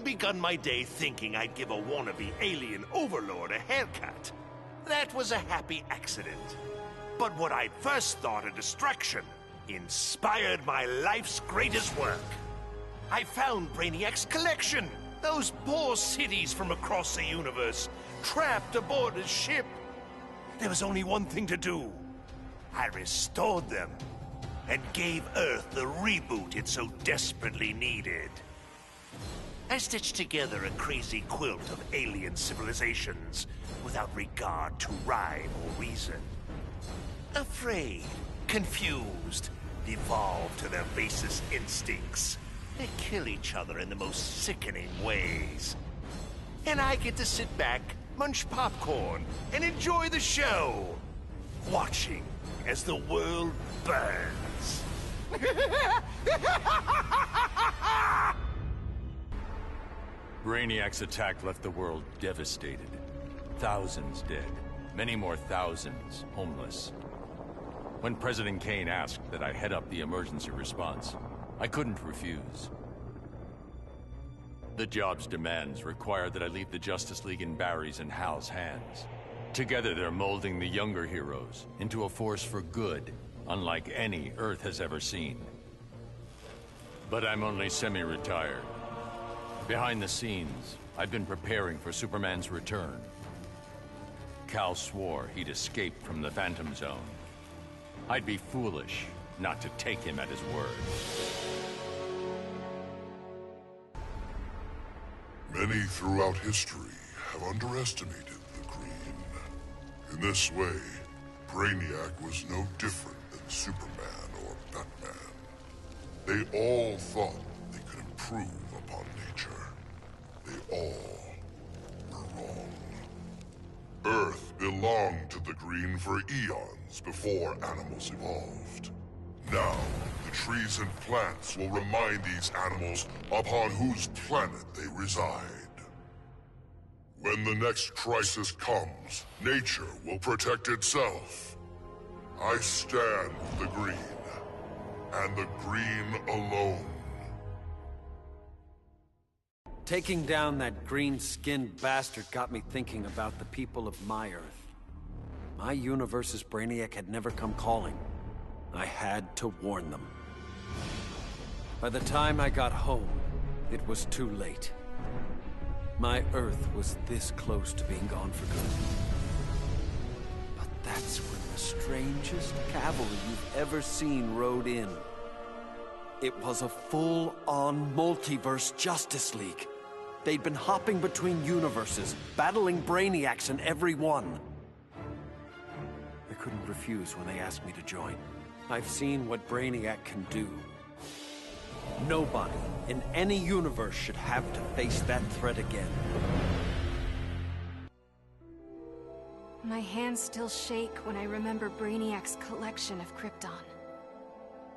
begun my day thinking I'd give a wannabe alien overlord a haircut. That was a happy accident. But what I first thought a distraction inspired my life's greatest work. I found Brainiac's collection. Those poor cities from across the universe, trapped aboard his ship. There was only one thing to do. I restored them and gave Earth the reboot it so desperately needed. I stitched together a crazy quilt of alien civilizations without regard to rhyme or reason. Afraid, confused, devolved to their basest instincts. They kill each other in the most sickening ways. And I get to sit back, munch popcorn, and enjoy the show, watching as the world burns. Brainiac's attack left the world devastated. Thousands dead, many more thousands homeless. When President Kane asked that I head up the emergency response, I couldn't refuse. The job's demands require that I leave the Justice League in Barry's and Hal's hands. Together they're molding the younger heroes into a force for good, unlike any Earth has ever seen. But I'm only semi-retired. Behind the scenes, I've been preparing for Superman's return. Kal swore he'd escaped from the Phantom Zone. I'd be foolish not to take him at his word. Many throughout history have underestimated the Green. In this way, Brainiac was no different than Superman or Batman. They all thought they could improve upon nature. They all were wrong. Earth belonged to the Green for eons before animals evolved. Now, the trees and plants will remind these animals upon whose planet they reside. When the next crisis comes, nature will protect itself. I stand with the Green, and the Green alone. Taking down that green-skinned bastard got me thinking about the people of my Earth. My universe's Brainiac had never come calling. I had to warn them. By the time I got home, it was too late. My Earth was this close to being gone for good. But that's when the strangest cavalry you've ever seen rode in. It was a full-on multiverse Justice League. They'd been hopping between universes, battling Brainiacs in every one. I couldn't refuse when they asked me to join. I've seen what Brainiac can do. Nobody in any universe should have to face that threat again. My hands still shake when I remember Brainiac's collection of Krypton.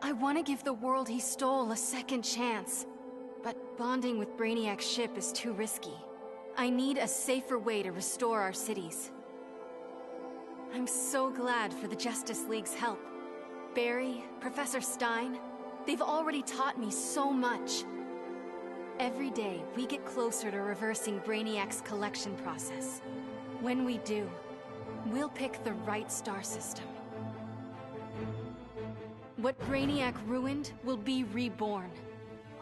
I want to give the world he stole a second chance. But bonding with Brainiac's ship is too risky. I need a safer way to restore our cities. I'm so glad for the Justice League's help. Barry, Professor Stein, they've already taught me so much. Every day, we get closer to reversing Brainiac's collection process. When we do, we'll pick the right star system. What Brainiac ruined will be reborn.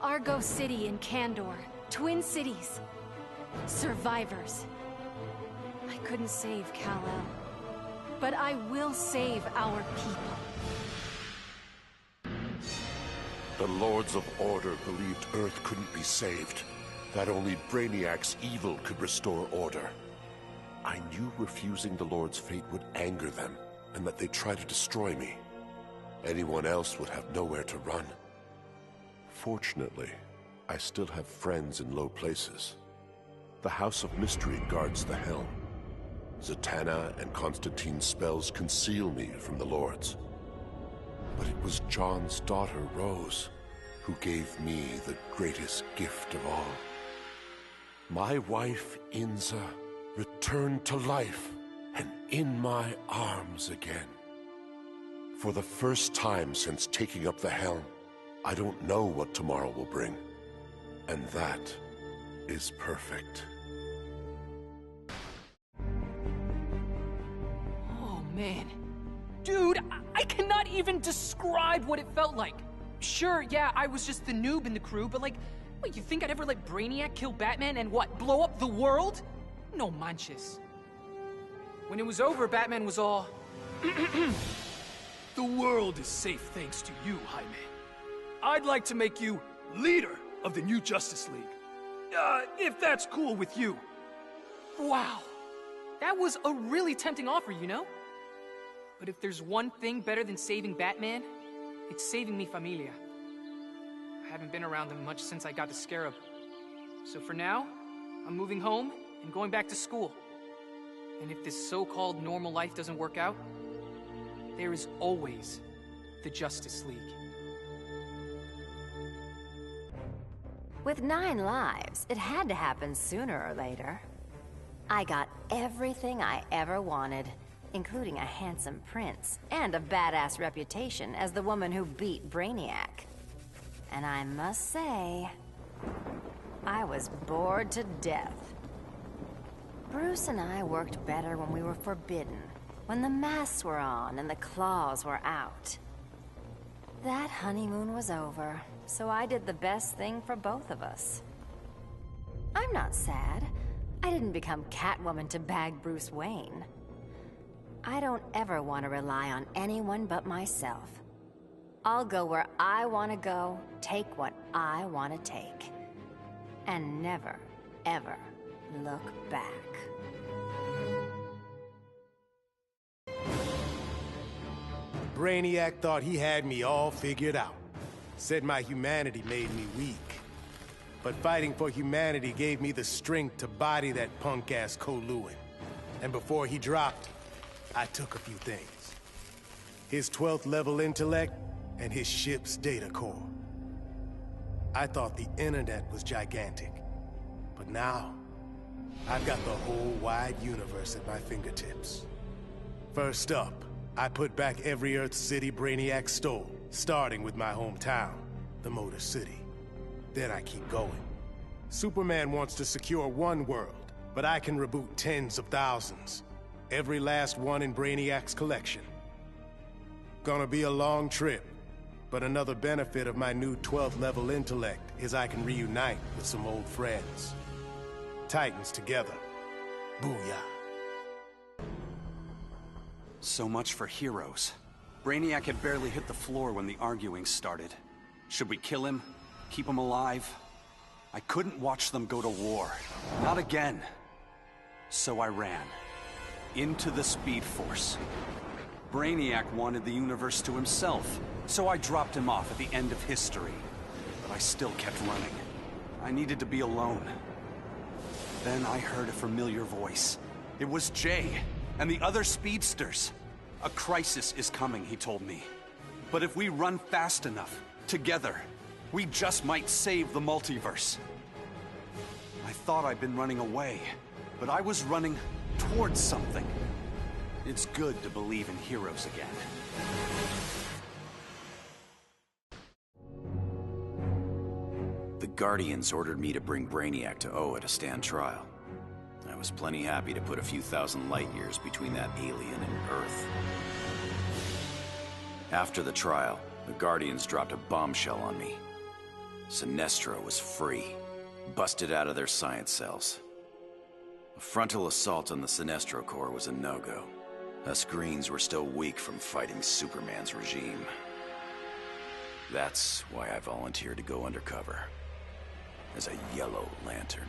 Argo City and Kandor, Twin Cities. Survivors. I couldn't save Kal-El, but I will save our people. The Lords of Order believed Earth couldn't be saved, that only Brainiac's evil could restore order. I knew refusing the Lord's fate would anger them, and that they'd try to destroy me. Anyone else would have nowhere to run. Fortunately, I still have friends in low places. The House of Mystery guards the helm. Zatanna and Constantine's spells conceal me from the Lords. But it was John's daughter, Rose, who gave me the greatest gift of all. My wife, Inza, returned to life and in my arms again. For the first time since taking up the helm, I don't know what tomorrow will bring. And that is perfect. Oh, man. Dude, I cannot even describe what it felt like. Sure, yeah, I was just the noob in the crew, but like, wait, you think I'd ever let Brainiac kill Batman and what, blow up the world? No manches. When it was over, Batman was all... The world is safe thanks to you, Jaime. I'd like to make you leader of the new Justice League. If that's cool with you. Wow. That was a really tempting offer, you know? But if there's one thing better than saving Batman, it's saving mi familia. I haven't been around them much since I got the Scarab. So for now, I'm moving home and going back to school. And if this so-called normal life doesn't work out, there is always the Justice League. With 9 lives, it had to happen sooner or later. I got everything I ever wanted, including a handsome prince and a badass reputation as the woman who beat Brainiac. And I must say, I was bored to death. Bruce and I worked better when we were forbidden, when the masks were on and the claws were out. That honeymoon was over, so I did the best thing for both of us. I'm not sad. I didn't become Catwoman to bag Bruce Wayne. I don't ever want to rely on anyone but myself. I'll go where I want to go, take what I want to take. And never, ever look back. Brainiac thought he had me all figured out. Said my humanity made me weak. But fighting for humanity gave me the strength to body that punk-ass K'Lugin. And before he dropped, I took a few things. His 12th level intellect and his ship's data core. I thought the internet was gigantic. But now, I've got the whole wide universe at my fingertips. First up, I put back every Earth city Brainiac stole, starting with my hometown, the Motor City. Then I keep going. Superman wants to secure one world, but I can reboot tens of thousands. Every last one in Brainiac's collection. Gonna be a long trip, but another benefit of my new 12th level intellect is I can reunite with some old friends. Titans together. Booyah. So much for heroes. Brainiac had barely hit the floor when the arguing started. Should we kill him? Keep him alive? I couldn't watch them go to war. Not again. So I ran. Into the Speed Force. Brainiac wanted the universe to himself, so I dropped him off at the end of history. But I still kept running. I needed to be alone. Then I heard a familiar voice. It was Jay, and the other speedsters. A crisis is coming, he told me. But if we run fast enough, together, we just might save the multiverse. I thought I'd been running away, but I was running towards something. It's good to believe in heroes again. The Guardians ordered me to bring Brainiac to Oa to stand trial. I was plenty happy to put a few thousand light years between that alien and Earth. After the trial, the Guardians dropped a bombshell on me. Sinestro was free, busted out of their science cells. A frontal assault on the Sinestro Corps was a no-go. Us Greens were still weak from fighting Superman's regime. That's why I volunteered to go undercover. As a Yellow Lantern.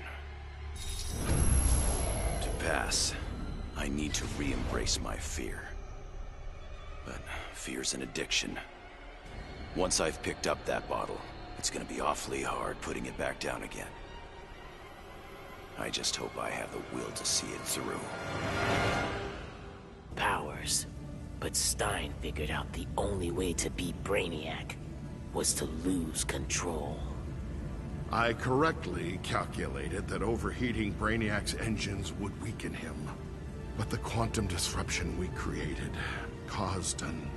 To pass, I need to re-embrace my fear. But fear's an addiction. Once I've picked up that bottle, it's gonna be awfully hard putting it back down again. I just hope I have the will to see it through. Powers. But Stein figured out the only way to beat Brainiac was to lose control. I correctly calculated that overheating Brainiac's engines would weaken him. But the quantum disruption we created caused an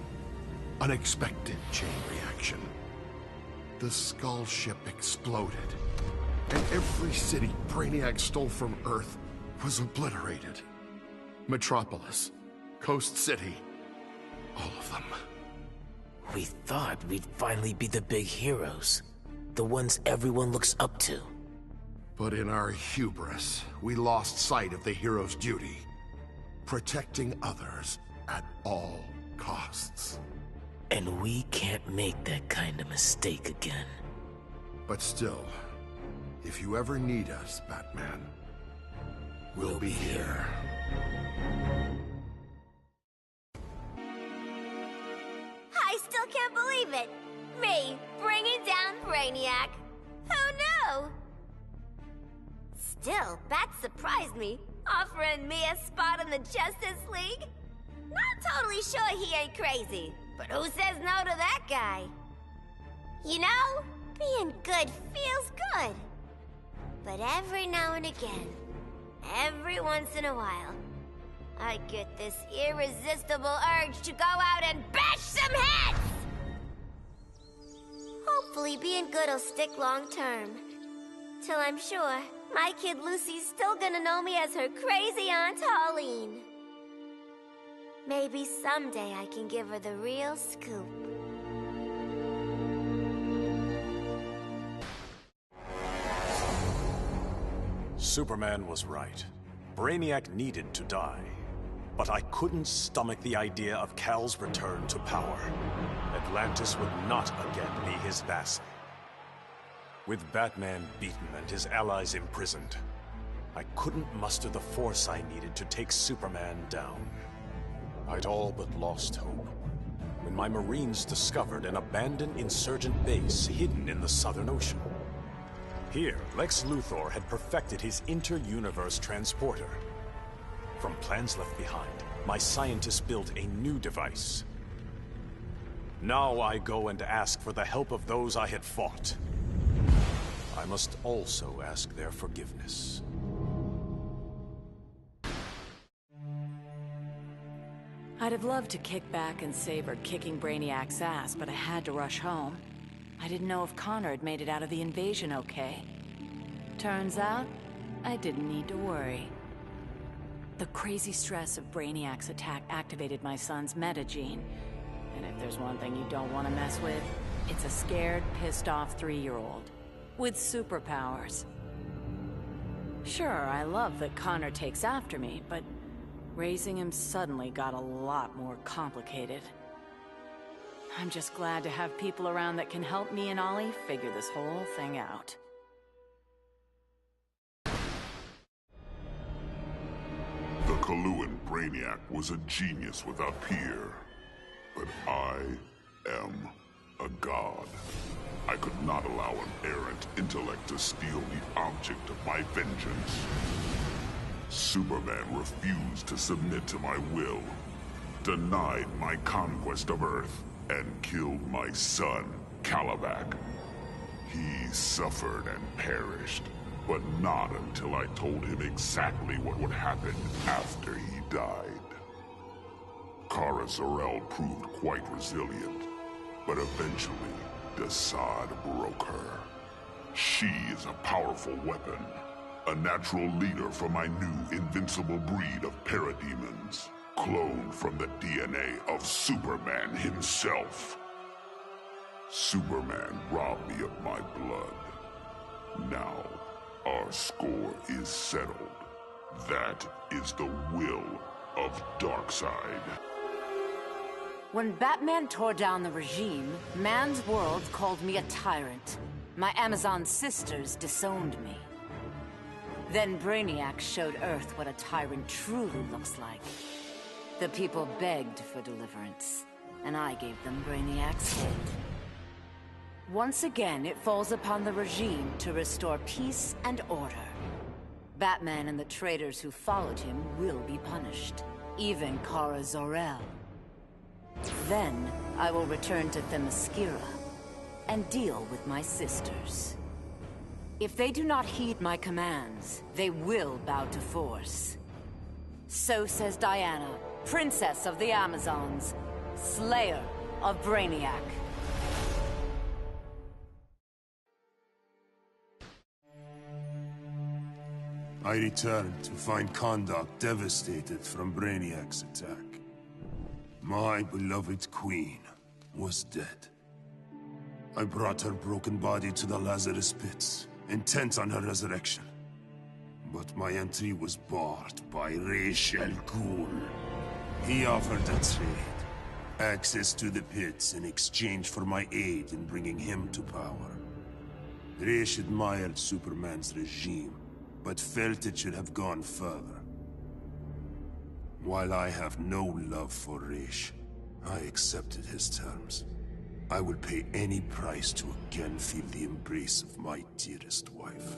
unexpected chain reaction. The skull ship exploded, And every city Brainiac stole from Earth was obliterated. Metropolis, Coast City, all of them. We thought we'd finally be the big heroes. The ones everyone looks up to. But in our hubris, we lost sight of the hero's duty. Protecting others at all costs. And we can't make that kind of mistake again. But still, if you ever need us, Batman, we'll be here. I still can't believe it! Me, bringing down Brainiac! Who knew? Still, Bat surprised me, offering me a spot in the Justice League. Not totally sure he ain't crazy, but who says no to that guy? You know, being good feels good. But every now and again, every once in a while, I get this irresistible urge to go out and bash some heads! Hopefully being good will stick long term. Till I'm sure my kid Lucy's still gonna know me as her crazy Aunt Holleen. Maybe someday I can give her the real scoop. Superman was right. Brainiac needed to die. But I couldn't stomach the idea of Kal's return to power. Atlantis would not again be his vassal. With Batman beaten and his allies imprisoned, I couldn't muster the force I needed to take Superman down. I'd all but lost hope when my Marines discovered an abandoned insurgent base hidden in the Southern Ocean. Here, Lex Luthor had perfected his inter-universe transporter. From plans left behind, my scientists built a new device. Now I go and ask for the help of those I had fought. I must also ask their forgiveness. I'd have loved to kick back and savor kicking Brainiac's ass, but I had to rush home. I didn't know if Connor had made it out of the invasion okay. Turns out, I didn't need to worry. The crazy stress of Brainiac's attack activated my son's metagene. And if there's one thing you don't want to mess with, it's a scared, pissed-off 3-year-old. With superpowers. Sure, I love that Connor takes after me, but raising him suddenly got a lot more complicated. I'm just glad to have people around that can help me and Ollie figure this whole thing out. The Coluan Brainiac was a genius without peer. But I am a god. I could not allow an errant intellect to steal the object of my vengeance. Superman refused to submit to my will, denied my conquest of Earth, and killed my son, Calabac. He suffered and perished, but not until I told him exactly what would happen after he died. Kara Zor-El proved quite resilient, but eventually, Desaad broke her. She is a powerful weapon, a natural leader for my new invincible breed of parademons, cloned from the DNA of Superman himself. Superman robbed me of my blood. Now, our score is settled. That is the will of Darkseid. When Batman tore down the regime, man's world called me a tyrant. My Amazon sisters disowned me. Then Brainiac showed Earth what a tyrant truly looks like. The people begged for deliverance, and I gave them Brainiac's head. Once again, it falls upon the regime to restore peace and order. Batman and the traitors who followed him will be punished. Even Kara Zor-El. Then, I will return to Themyscira and deal with my sisters. If they do not heed my commands, they will bow to force. So says Diana, Princess of the Amazons, Slayer of Brainiac. I returned to find Kahndaq devastated from Brainiac's attack. My beloved queen was dead. I brought her broken body to the Lazarus pits, intent on her resurrection. But my entry was barred by Raish Al Ghul. He offered a trade. Access to the pits in exchange for my aid in bringing him to power. Raish admired Superman's regime, but felt it should have gone further. While I have no love for Raish, I accepted his terms. I will pay any price to again feel the embrace of my dearest wife.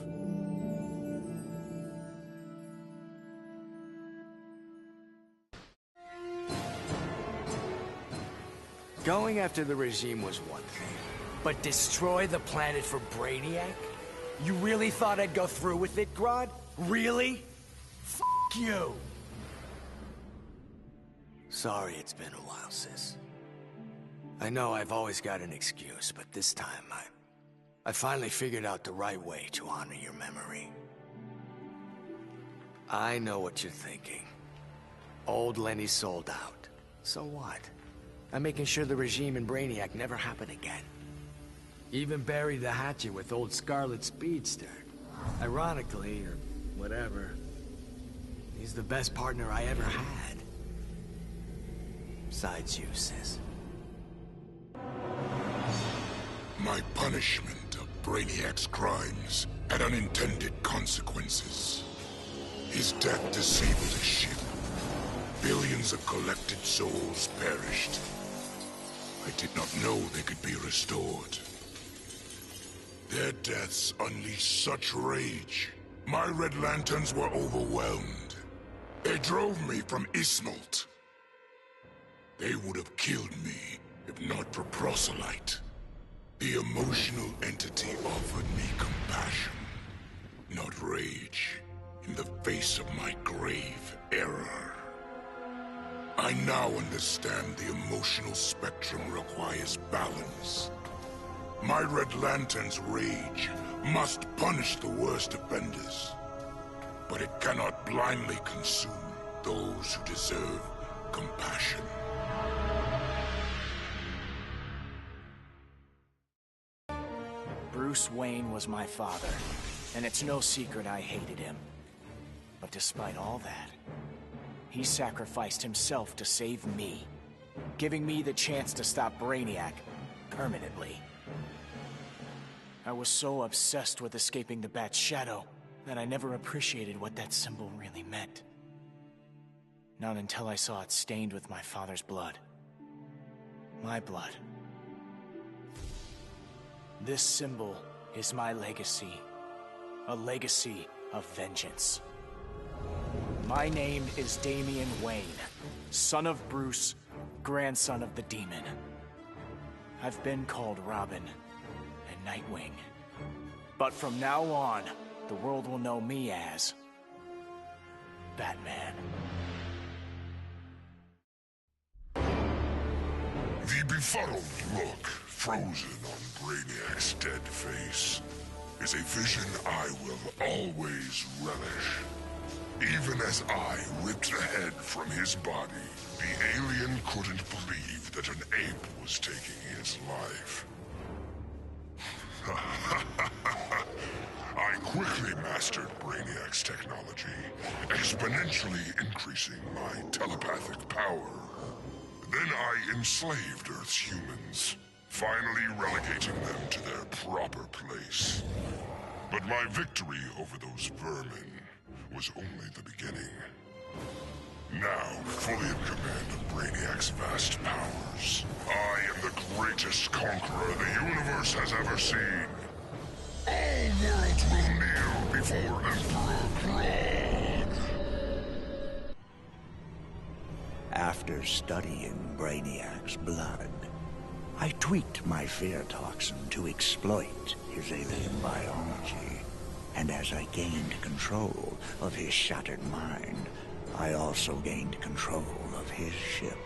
Going after the regime was one thing, but destroy the planet for Brainiac? You really thought I'd go through with it, Grodd? Really? F*** you! Sorry it's been a while, sis. I know I've always got an excuse, but this time I finally figured out the right way to honor your memory. I know what you're thinking. Old Lenny sold out. So what? I'm making sure the regime and Brainiac never happen again. Even buried the hatchet with old Scarlet Speedster. Ironically, or whatever, he's the best partner I ever had. Besides you, sis. My punishment of Brainiac's crimes had unintended consequences. His death disabled his ship. Billions of collected souls perished. I did not know they could be restored. Their deaths unleashed such rage. My Red Lanterns were overwhelmed. They drove me from Ismalt. They would have killed me if not for Proselyte. The emotional entity offered me compassion, not rage, in the face of my grave error. I now understand the emotional spectrum requires balance. My Red Lantern's rage must punish the worst offenders, but it cannot blindly consume those who deserve compassion. Bruce Wayne was my father, and it's no secret I hated him. But despite all that, he sacrificed himself to save me, giving me the chance to stop Brainiac permanently. I was so obsessed with escaping the Bat's shadow that I never appreciated what that symbol really meant. Not until I saw it stained with my father's blood. My blood. This symbol is my legacy. A legacy of vengeance. My name is Damian Wayne, son of Bruce, grandson of the Demon. I've been called Robin and Nightwing. But from now on, the world will know me as Batman. The befuddled look frozen on Brainiac's dead face is a vision I will always relish. Even as I ripped the head from his body, the alien couldn't believe that an ape was taking his life. I quickly mastered Brainiac's technology, exponentially increasing my telepathic power. Then I enslaved Earth's humans, finally relegating them to their proper place. But my victory over those vermin was only the beginning. Now, fully in command of Brainiac's vast powers, I am the greatest conqueror the universe has ever seen. All worlds will kneel before Emperor Grodd. After studying Brainiac's blood, I tweaked my fear toxin to exploit his alien biology. And as I gained control of his shattered mind, I also gained control of his ship.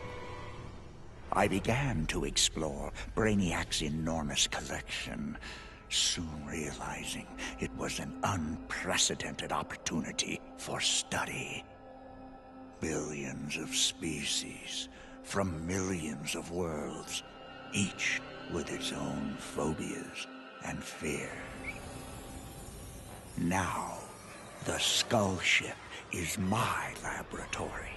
I began to explore Brainiac's enormous collection, soon realizing it was an unprecedented opportunity for study. Billions of species from millions of worlds, each with its own phobias and fears. Now, the Skull Ship is my laboratory.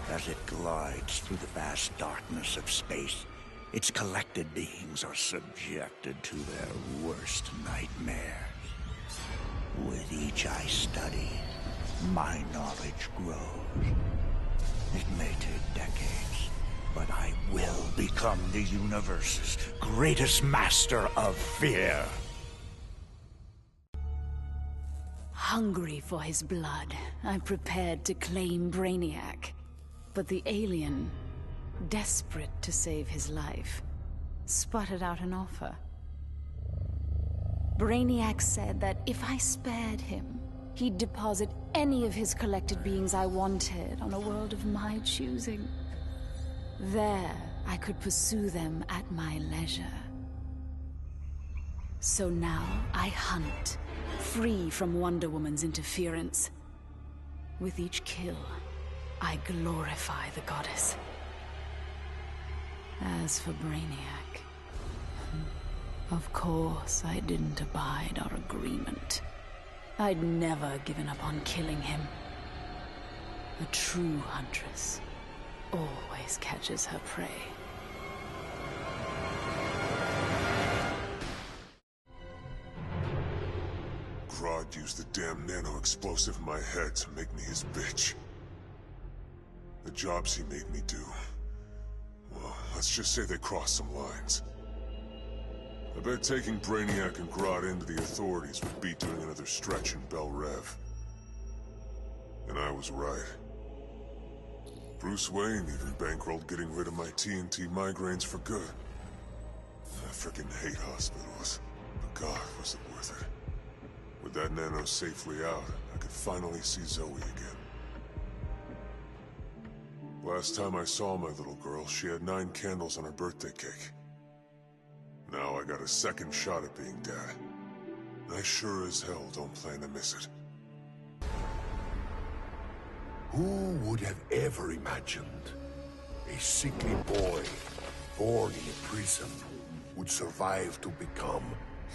As it glides through the vast darkness of space, its collected beings are subjected to their worst nightmares. With each I study, my knowledge grows. It may take decades, but I will become the universe's greatest master of fear. Hungry for his blood, I prepared to claim Brainiac. But the alien, desperate to save his life, sputtered out an offer. Brainiac said that if I spared him, he'd deposit any of his collected beings I wanted on a world of my choosing. There, I could pursue them at my leisure. So now I hunt, free from Wonder Woman's interference. With each kill, I glorify the goddess. As for Brainiac, of course I didn't abide our agreement. I'd never given up on killing him. A true huntress always catches her prey. Grodd used the damn nano-explosive in my head to make me his bitch. The jobs he made me do, well, let's just say they crossed some lines. I bet taking Brainiac and Grodd into the authorities would be doing another stretch in Bel Rev. And I was right. Bruce Wayne even bankrolled getting rid of my TNT migraines for good. I frickin' hate hospitals, but God, was it worth it. With that nano safely out, I could finally see Zoe again. Last time I saw my little girl, she had 9 candles on her birthday cake. Now I got a second shot at being dad. And I sure as hell don't plan to miss it. Who would have ever imagined a sickly boy born in a prison would survive to become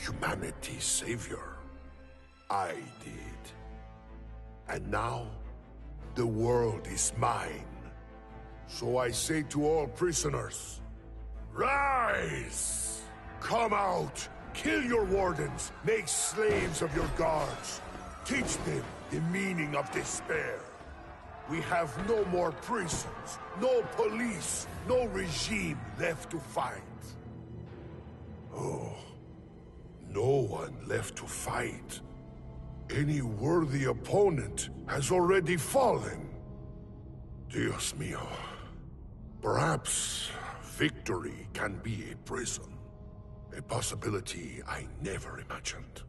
humanity's savior? I did. And now, the world is mine. So I say to all prisoners, rise! Come out! Kill your wardens! Make slaves of your guards! Teach them the meaning of despair! We have no more prisons, no police, no regime left to fight. Oh, no one left to fight. Any worthy opponent has already fallen. Dios mío. Perhaps victory can be a prison. A possibility I never imagined.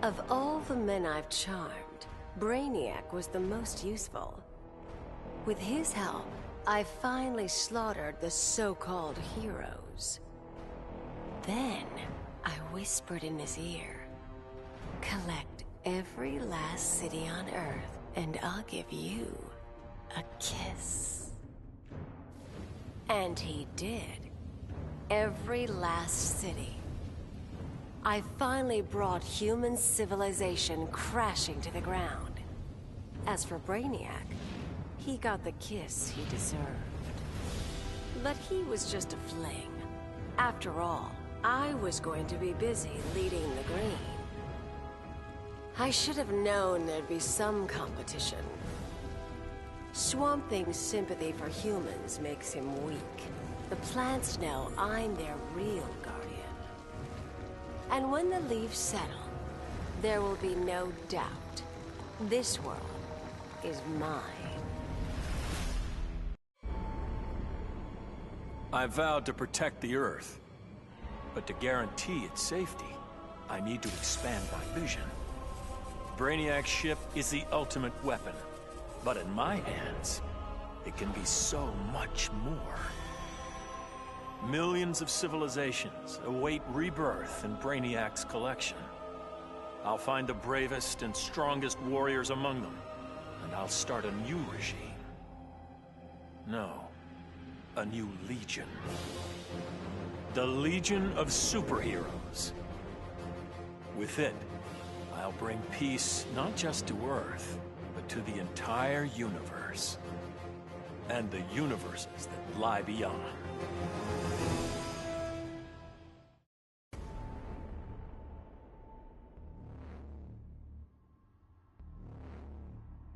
Of all the men I've charmed, Brainiac was the most useful. With his help, I finally slaughtered the so-called heroes. Then, I whispered in his ear, collect every last city on Earth, and I'll give you a kiss. And he did. Every last city. I finally brought human civilization crashing to the ground. As for Brainiac, he got the kiss he deserved. But he was just a fling. After all, I was going to be busy leading the Green. I should have known there'd be some competition. Swamp Thing's sympathy for humans makes him weak. The plants know I'm their real guardian. And when the leaves settle, there will be no doubt. This world is mine. I vowed to protect the Earth. But to guarantee its safety, I need to expand my vision. Brainiac's ship is the ultimate weapon. But in my hands, it can be so much more. Millions of civilizations await rebirth in Brainiac's collection. I'll find the bravest and strongest warriors among them, and I'll start a new regime. No, a new legion. The Legion of Superheroes. With it, I'll bring peace not just to Earth, but to the entire universe. And the universes that lie beyond.